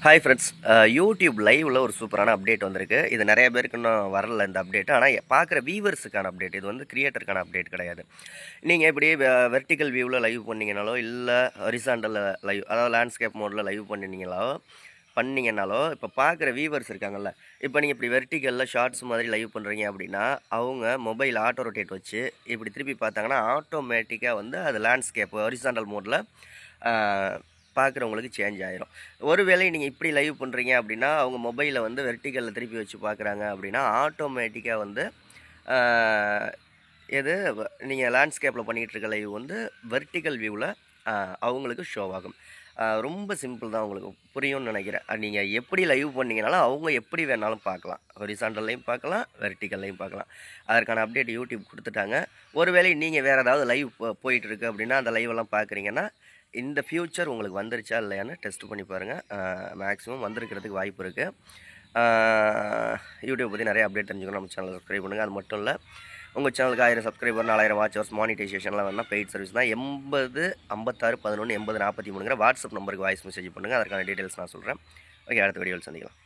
Hi friends, YouTube லைவில் ஒரு சூப்பரான அப்டேட் வந்திருக்கு. இது நிறைய பேருக்கு இன்னும் வரல இந்த அப்டேட். ஆனால் பார்க்குற வியூவர்ஸுக்கான அப்டேட். இது வந்து கிரியேட்டருக்கான அப்டேட் கிடையாது. நீங்கள் இப்படி வெர்டிக்கல் வியூவில் லைவ் பண்ணிங்கனாலோ, இல்லை ஹரிசாண்டலில் லைவ், அதாவது லேண்ட்ஸ்கேப் மோடில் லைவ் பண்ணிங்கனாலோ இப்போ பார்க்குற வியூவர்ஸ் இருக்காங்கல்ல, இப்போ நீங்கள் இப்படி வெர்டிக்கலில் ஷார்ட்ஸ் மாதிரி லைவ் பண்ணுறீங்க அப்படின்னா, அவங்க மொபைல் ஆட்டோ ரொட்டேட் வச்சு இப்படி திருப்பி பார்த்தாங்கன்னா ஆட்டோமேட்டிக்காக வந்து அது லேண்ட்ஸ்கேப் ஹரிசாண்டல் மோடில் பார்க்குறவங்களுக்கு சேஞ்ச் ஆயிரும். ஒருவேளை நீங்கள் இப்படி லைவ் பண்ணுறீங்க அப்படின்னா, அவங்க மொபைலை வந்து வெர்டிக்கலில் திருப்பி வச்சு பார்க்குறாங்க அப்படின்னா ஆட்டோமேட்டிக்காக வந்து எது நீங்கள் லேண்ட்ஸ்கேப்பில் பண்ணிகிட்டு இருக்க லைவ் வந்து வெர்டிக்கல் வியூவில் அவங்களுக்கு ஷோ ஆகும். ரொம்ப சிம்பிள் தான், உங்களுக்கு புரியும்னு நினைக்கிறேன். நீங்கள் எப்படி லைவ் பண்ணிங்கனாலும் அவங்க எப்படி வேணாலும் பார்க்கலாம். ஹரிசாண்டல்லையும் பார்க்கலாம், வெர்டிக்கல்லையும் பார்க்கலாம். அதற்கான அப்டேட் யூடியூப் கொடுத்துட்டாங்க. ஒருவேளை நீங்கள் வேறு ஏதாவது லைவ் போயிட்டுருக்கு அப்படின்னா அந்த லைவெல்லாம் பார்க்குறீங்கன்னா இந்த ஃப்யூச்சர் உங்களுக்கு வந்துருச்சா இல்லையான்னு டெஸ்ட் பண்ணி பாருங்கள். மேக்ஸிமம் வந்திருக்கிறதுக்கு வாய்ப்பு இருக்குது. யூடியூப் பற்றி நிறைய அப்டேட் தெரிஞ்சுக்கணும். நம்ம சேனலை சப்ஸ்கிரைப் பண்ணுங்கள். அது மட்டும் இல்லை, உங்கள் சேனலுக்கு 1000 சப்ஸ்கிரைபர் 4000 வாட்ச் ஹவர்ஸ் மானிட்டைசேஷன்லாம் வேணால் பெய்ட் சர்வீஸ் தான். 80 56 11 80 43ங்கிற வாட்ஸ்அப் நம்பருக்கு வாய்ஸ் மெசேஜ் பண்ணுங்கள். அதற்கான டீட்டெயில்ஸ் நான் சொல்கிறேன். ஓகே, அடுத்த வீடியோவில் சந்திக்கலாம்.